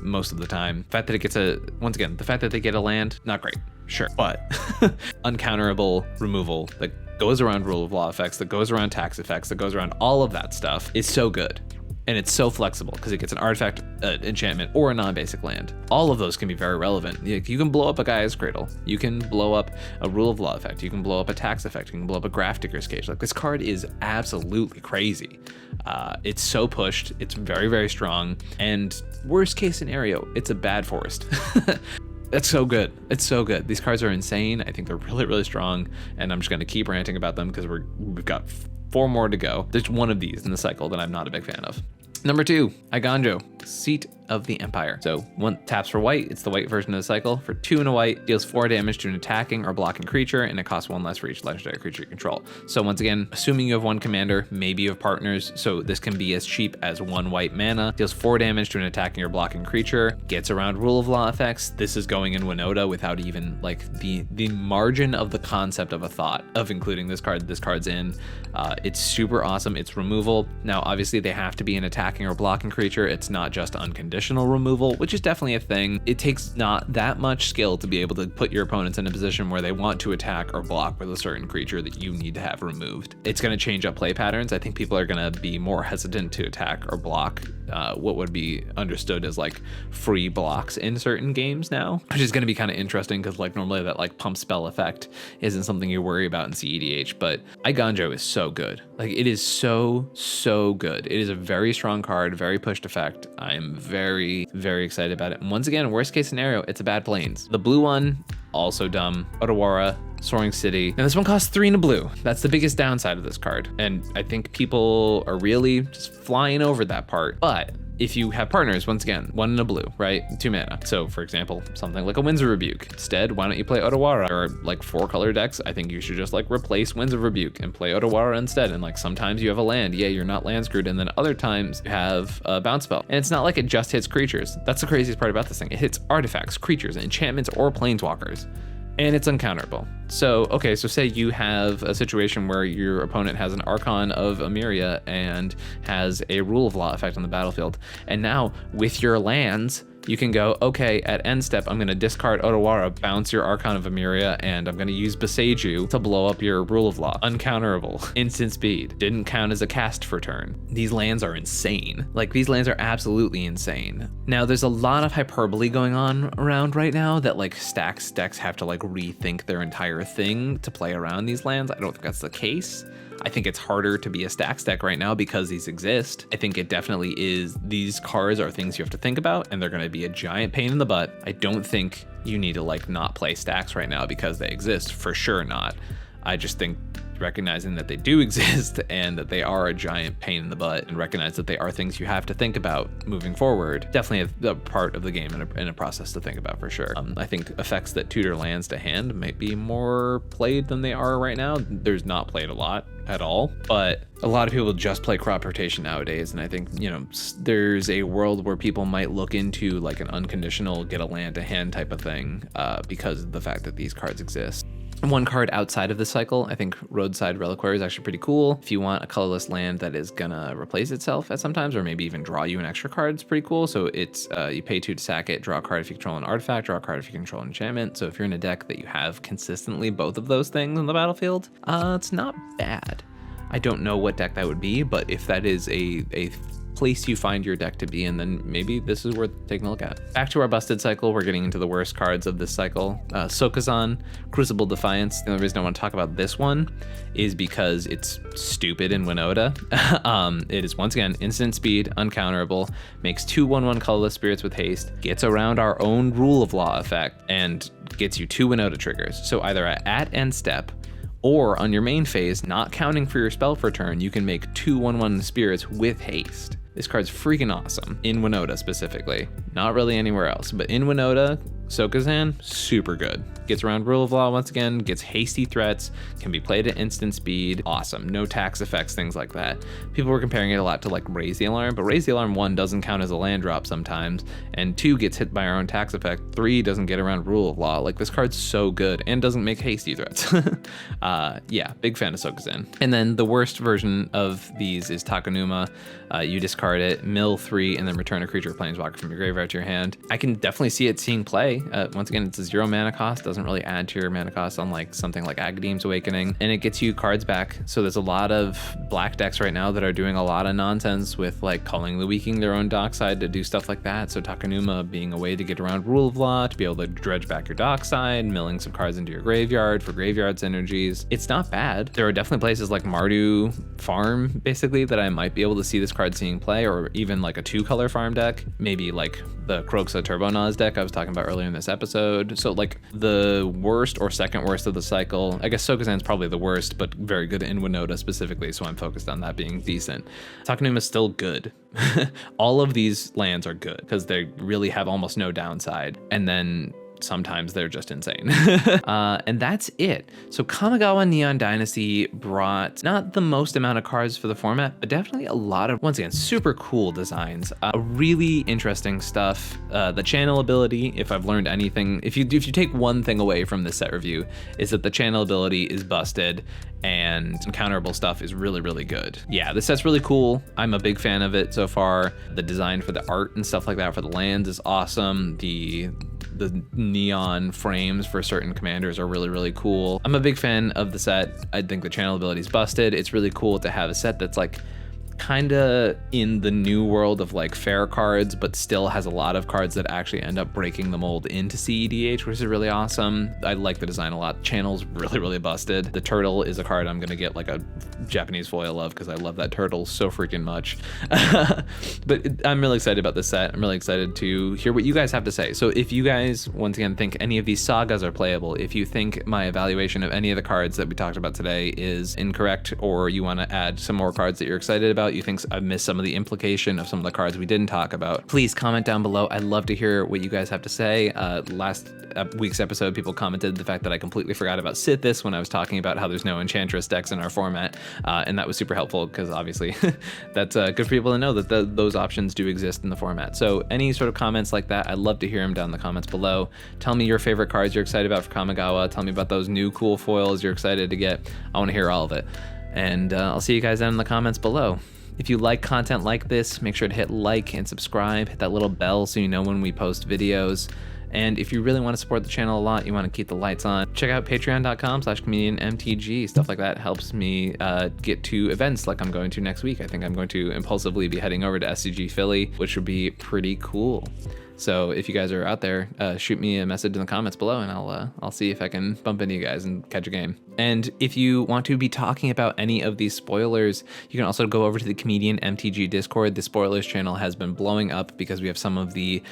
most of the time. The fact that it gets once again, the fact that they get a land, not great, sure, but uncounterable removal that goes around rule of law effects, that goes around tax effects, that goes around all of that stuff is so good. And it's so flexible because it gets an artifact, enchantment, or a non-basic land. All of those can be very relevant. You can blow up a Gaia's Cradle. You can blow up a rule of law effect. You can blow up a tax effect. You can blow up a Graph Digger's Cage. Like, this card is absolutely crazy. It's so pushed. It's very, very strong. And worst case scenario, it's a bad forest. It's so good. It's so good. These cards are insane. I think they're really, really strong. And I'm just going to keep ranting about them because we've got 4 more to go. There's one of these in the cycle that I'm not a big fan of. Number 2, Aiganjo, Seat of the Empire. So 1 taps for white, it's the white version of the cycle. For 2 and a white, deals 4 damage to an attacking or blocking creature, and it costs 1 less for each legendary creature you control. So once again, assuming you have 1 commander, maybe you have partners, so this can be as cheap as 1 white mana, deals 4 damage to an attacking or blocking creature, gets around rule of law effects. This is going in Winota without even like the margin of the concept of a thought of including this card. This card's in. It's super awesome. It's removal. Now, obviously they have to be an attacking or blocking creature. It's not just unconditional removal, which is definitely a thing. It takes not that much skill to be able to put your opponents in a position where they want to attack or block with a certain creature that you need to have removed. It's going to change up play patterns. I think people are going to be more hesitant to attack or block what would be understood as like free blocks in certain games now, which is going to be kind of interesting because like normally that like pump spell effect isn't something you worry about in cEDH, but Aiganjo is so good. Like, it is so good. It is a very strong card, very pushed effect. I'm very, very excited about it. And once again, worst case scenario, it's a bad Plains. The blue one, also dumb. Otowara, Soaring City. Now this one costs 3 in a blue. That's the biggest downside of this card. And I think people are really just flying over that part. But if you have partners, once again, 1 in a blue, right? 2 mana. So for example, something like a Winds of Rebuke. Instead, why don't you play Otowara? Or like 4 color decks, I think you should just like replace Winds of Rebuke and play Otowara instead. And like sometimes you have a land, yeah, you're not land screwed. And then other times you have a bounce spell. And it's not like it just hits creatures. That's the craziest part about this thing. It hits artifacts, creatures, enchantments, or planeswalkers. And it's uncounterable. So, okay, so say you have a situation where your opponent has an Archon of Emeria and has a Rule of Law effect on the battlefield. And now with your lands, you can go, okay, at end step, I'm gonna discard Otowara, bounce your Archon of Emeria, and I'm gonna use Boseiju to blow up your Rule of Law. Uncounterable. Instant speed. Didn't count as a cast for turn. These lands are insane. Like, these lands are absolutely insane. Now, there's a lot of hyperbole going on around right now that like stacks decks have to like rethink their entire thing to play around these lands. I don't think that's the case. I think it's harder to be a stacks deck right now because these exist. I think it definitely is. These cards are things you have to think about, and they're going to be a giant pain in the butt. I don't think you need to like not play stacks right now because they exist. For sure not. I just think recognizing that they do exist and that they are a giant pain in the butt, and recognize that they are things you have to think about moving forward. Definitely a part of the game and a process to think about for sure. I think effects that tutor lands to hand might be more played than they are right now. There's not played a lot at all, but a lot of people just play crop rotation nowadays, and I think, you know, there's a world where people might look into like an unconditional get a land to hand type of thing because of the fact that these cards exist. One card outside of this cycle, I think Roadside Reliquary is actually pretty cool. If you want a colorless land that is gonna replace itself at sometimes, or maybe even draw you an extra card, it's pretty cool. So it's you pay 2 to sack it, draw a card if you control an artifact, draw a card if you control an enchantment. So if you're in a deck that you have consistently both of those things on the battlefield, it's not bad. I don't know what deck that would be, but if that is a place you find your deck to be in, then maybe this is worth taking a look at. Back to our busted cycle, we're getting into the worst cards of this cycle. Sokazan, Crucible Defiance. The only reason I want to talk about this one is because it's stupid in Winota. It is once again instant speed, uncounterable, makes 2/1/1 colorless spirits with haste, gets around our own rule of law effect, and gets you 2 Winota triggers. So either at end step, or on your main phase, not counting for your spell for turn, you can make 2/1/1 spirits with haste. This card's freaking awesome, in Winota specifically. Not really anywhere else, but in Winota, Sokazan, super good. Gets around Rule of Law once again, gets hasty threats, can be played at instant speed, awesome. No tax effects, things like that. People were comparing it a lot to like Raise the Alarm, but Raise the Alarm 1 doesn't count as a land drop sometimes, and 2 gets hit by our own tax effect, 3 doesn't get around Rule of Law. Like, this card's so good and doesn't make hasty threats. Yeah, big fan of Sokazan. And then the worst version of these is Takanuma. You discard it, mill 3, and then return a creature planeswalker from your graveyard to your hand. I can definitely see it seeing play. Once again, it's a 0 mana cost, doesn't really add to your mana cost unlike something like Agadeem's Awakening, and it gets you cards back. So there's a lot of black decks right now that are doing a lot of nonsense with like calling the Weaking their own dockside to do stuff like that. So Takanuma being a way to get around Rule of Law, to be able to dredge back your dockside, milling some cards into your graveyard for graveyard synergies. It's not bad. There are definitely places like Mardu Farm, basically, that I might be able to see this card seeing play, or even like a 2-color farm deck, maybe like the Kroxa Turbonauz deck I was talking about earlier in this episode. So like the worst or second worst of the cycle, I guess Sokazan's probably the worst, but very good in Winota specifically, so I'm focused on that being decent. Takanuma's still good. All of these lands are good because they really have almost no downside, and then sometimes they're just insane. And that's it. So Kamigawa Neon Dynasty brought not the most amount of cards for the format, but definitely a lot of, once again, super cool designs. Really interesting stuff. The channel ability, if I've learned anything, if you take one thing away from this set review, is that the channel ability is busted and counterable stuff is really, really good. Yeah, this set's really cool. I'm a big fan of it so far. The design for the art and stuff like that for the lands is awesome. The neon frames for certain commanders are really, really cool. I'm a big fan of the set. I think the channel ability is busted. It's really cool to have a set that's like kind of in the new world of like fair cards, but still has a lot of cards that actually end up breaking the mold into cEDH, which is really awesome. I like the design a lot. Channel's really, really busted. The turtle is a card I'm gonna get like a Japanese foil of because I love that turtle so freaking much. But I'm really excited about this set. I'm really excited to hear what you guys have to say. So if you guys, once again, think any of these sagas are playable, if you think my evaluation of any of the cards that we talked about today is incorrect, or you want to add some more cards that you're excited about, you think I've missed some of the implication of some of the cards we didn't talk about, please comment down below. I'd love to hear what you guys have to say. Last week's episode, people commented the fact that I completely forgot about Sithis when I was talking about how there's no Enchantress decks in our format, and that was super helpful because obviously that's good for people to know that those options do exist in the format. So any sort of comments like that, I'd love to hear them down in the comments below. Tell me your favorite cards you're excited about for Kamigawa. Tell me about those new cool foils you're excited to get. I want to hear all of it. And I'll see you guys down in the comments below. If you like content like this, make sure to hit like and subscribe, hit that little bell so you know when we post videos. And if you really want to support the channel a lot, you want to keep the lights on, check out patreon.com/ComedIanMTG. Stuff like that helps me get to events like I'm going to next week. I think I'm going to impulsively be heading over to SCG Philly, which would be pretty cool. So if you guys are out there, shoot me a message in the comments below, and I'll see if I can bump into you guys and catch a game. And if you want to be talking about any of these spoilers, you can also go over to the ComedIan MTG Discord. The spoilers channel has been blowing up because we have some of the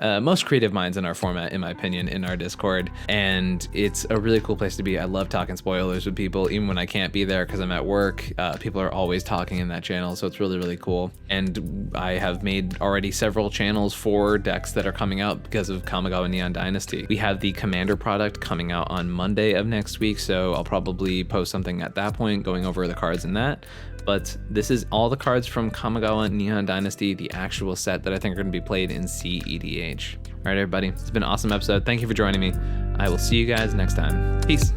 most creative minds in our format, in my opinion, in our Discord. And it's a really cool place to be. I love talking spoilers with people, even when I can't be there because I'm at work. People are always talking in that channel, so it's really, really cool. And I have made already several channels for decks that are coming out because of Kamigawa Neon Dynasty. We have the Commander product coming out on Monday of next week, so I'll probably post something at that point going over the cards in that. But this is all the cards from Kamigawa Neon Dynasty, the actual set that I think are going to be played in cEDH. All right, everybody, it's been an awesome episode. Thank you for joining me. I will see you guys next time. Peace.